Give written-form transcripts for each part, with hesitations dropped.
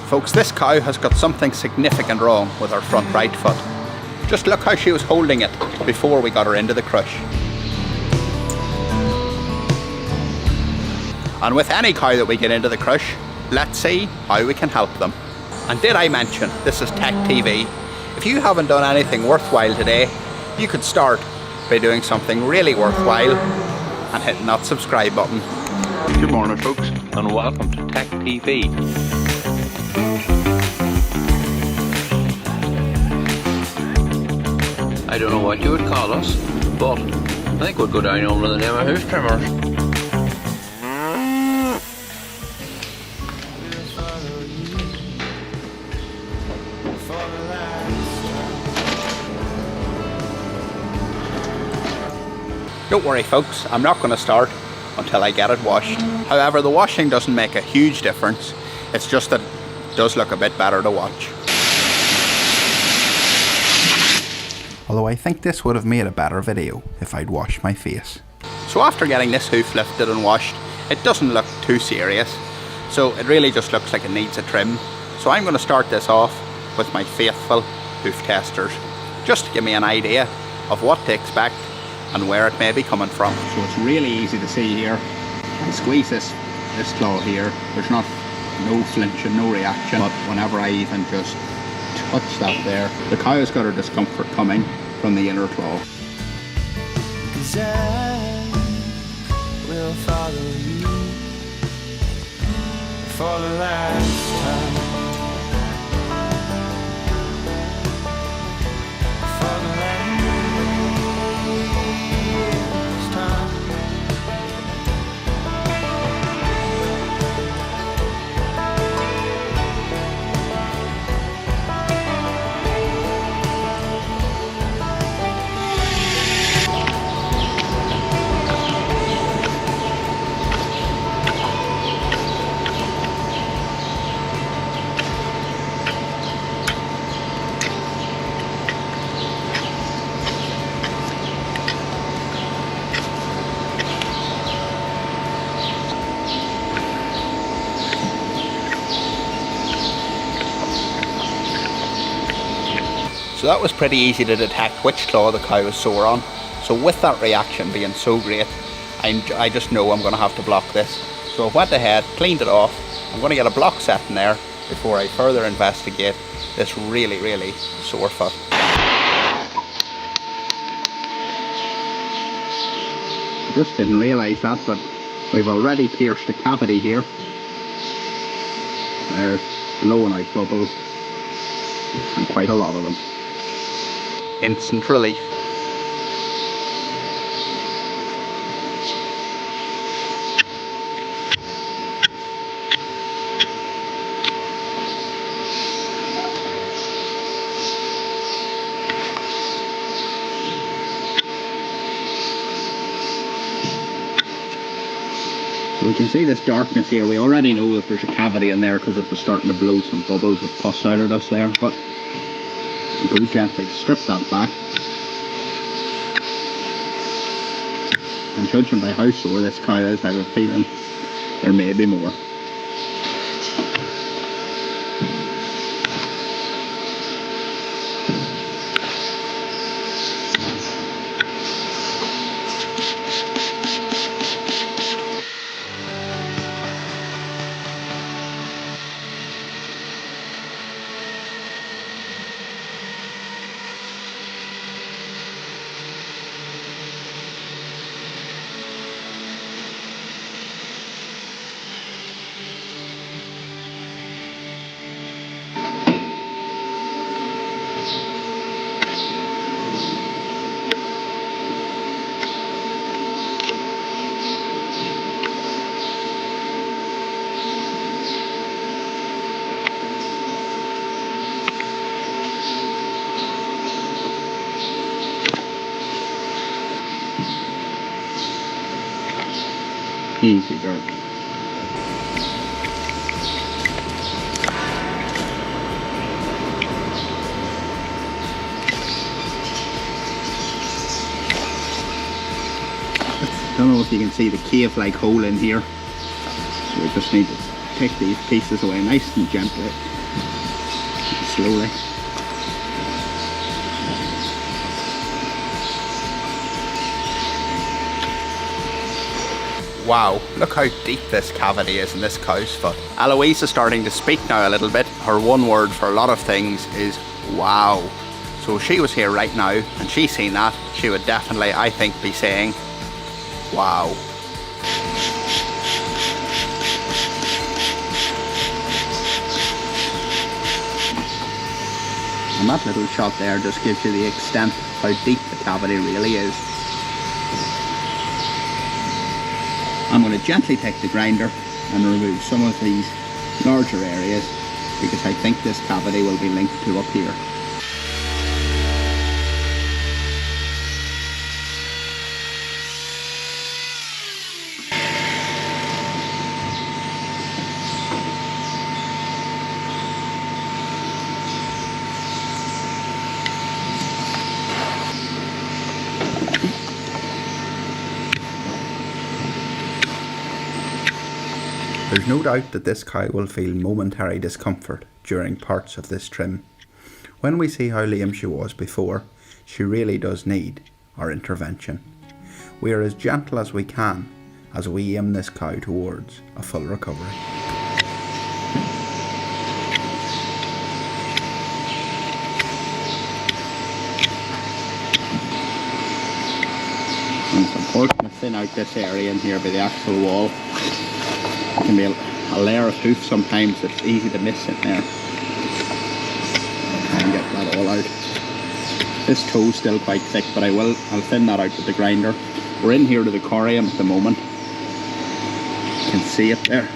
Folks, this cow has got something significant wrong with her front right foot. Just look how she was holding it before we got her into the crush. And with any cow that we get into the crush, let's see how we can help them. And did I mention, this is Tech TV. If you haven't done anything worthwhile today, you could start by doing something really worthwhile and hitting that subscribe button. Good morning, folks, and welcome to Tech TV. I don't know what you would call us, but I think we'd go down under the name of hoof trimmers. Don't worry folks, I'm not going to start until I get it washed. However, the washing doesn't make a huge difference. It's just that it does look a bit better to watch. Although I think this would have made a better video if I'd washed my face. So after getting this hoof lifted and washed, it doesn't look too serious. So it really just looks like it needs a trim. So I'm going to start this off with my faithful hoof testers, just to give me an idea of what to expect and where it may be coming from. So it's really easy to see here. I squeeze this claw here. There's no flinching, no reaction. But whenever I even just touch that there, the cow has got her discomfort coming from the inner claw. 'Cause I will follow you for the last time. For the last time. So that was pretty easy to detect which claw the cow was sore on. So with that reaction being so great, I just know I'm going to have to block this. So I went ahead, cleaned it off. I'm going to get a block set in there before I further investigate this really, really sore foot. I just didn't realise that, but we've already pierced a cavity here. There's blowing out bubbles, and quite a lot of them. Instant relief. So we can see this darkness here. We already know that there's a cavity in there because it was starting to blow some bubbles with pus out of us there, but we go gently strip that back. And judging by how sore this cow is, I have a feeling there may be more. Easy girl. Don't know if you can see the cave-like hole in here. So we just need to take these pieces away nice and gently. slowly. Wow, look how deep this cavity is in this cow's foot. Eloise is starting to speak now a little bit. Her one word for a lot of things is wow. So if she was here right now and she's seen that, she would definitely, I think, be saying wow. And that little shot there just gives you the extent of how deep the cavity really is. I'm going to gently take the grinder and remove some of these larger areas because I think this cavity will be linked to up here. There's no doubt that this cow will feel momentary discomfort during parts of this trim. When we see how lame she was before, she really does need our intervention. We are as gentle as we can as we aim this cow towards a full recovery. And it's important to thin out this area in here by the actual wall. It can be a layer of hoof sometimes, it's easy to miss it there. Try and get that all out. This toe's still quite thick, but I'll thin that out with the grinder. We're in here to the corium at the moment. You can see it there.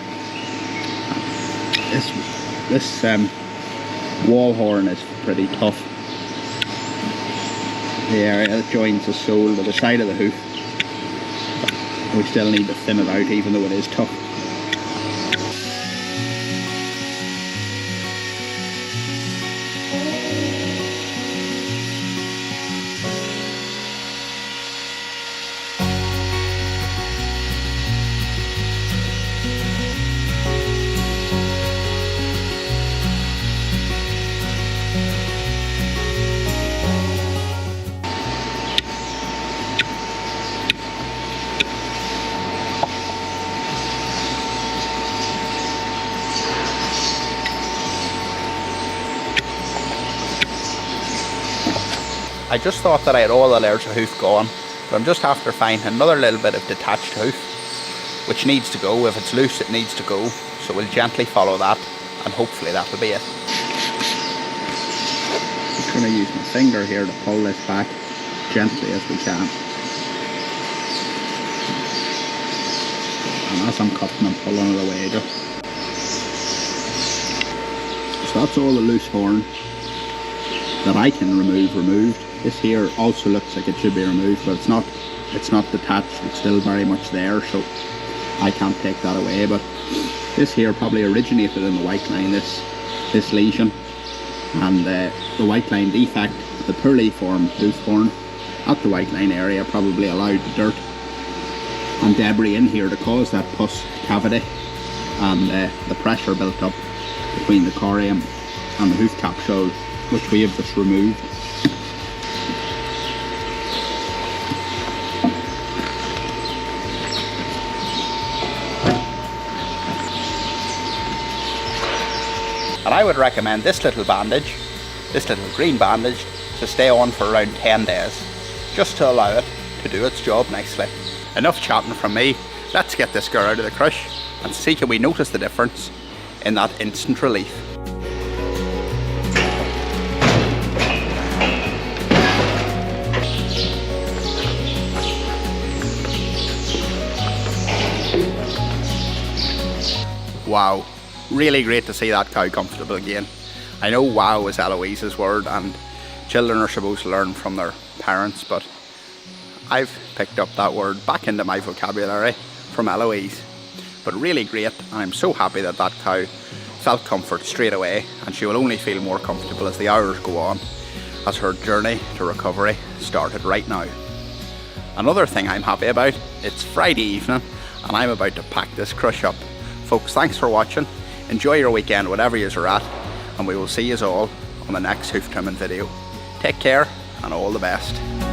This wall horn is pretty tough. The area that joins the sole to the side of the hoof. We still need to thin it out even though it is tough. I just thought that I had all the layers of hoof gone, but I'm just after finding another little bit of detached hoof, which needs to go. If it's loose, it needs to go. So we'll gently follow that, and hopefully that'll be it. Just going to use my finger here to pull this back gently as we can. And as I'm cutting, I'm pulling it away just. So that's all the loose horn that I can remove removed. This here also looks like it should be removed, but it's not detached, it's still very much there, so I can't take that away. But this here probably originated in the white line, this lesion, and the white line defect, the poorly formed hoof horn at the white line area probably allowed the dirt and debris in here to cause that pus cavity, and the pressure built up between the corium and the hoof capsule, which we have just removed. And I would recommend this little bandage, this little green bandage, to stay on for around 10 days, just to allow it to do its job nicely. Enough chatting from me, let's get this girl out of the crush and see can we notice the difference in that instant relief. Wow, really great to see that cow comfortable again. I know wow is Eloise's word and children are supposed to learn from their parents, but I've picked up that word back into my vocabulary from Eloise. But really great, and I'm so happy that that cow felt comfort straight away, and she will only feel more comfortable as the hours go on, as her journey to recovery started right now. Another thing I'm happy about, it's Friday evening and I'm about to pack this crush up. Folks, thanks for watching. Enjoy your weekend, whatever you're at, and we will see you all on the next hoof trimming video. Take care and all the best.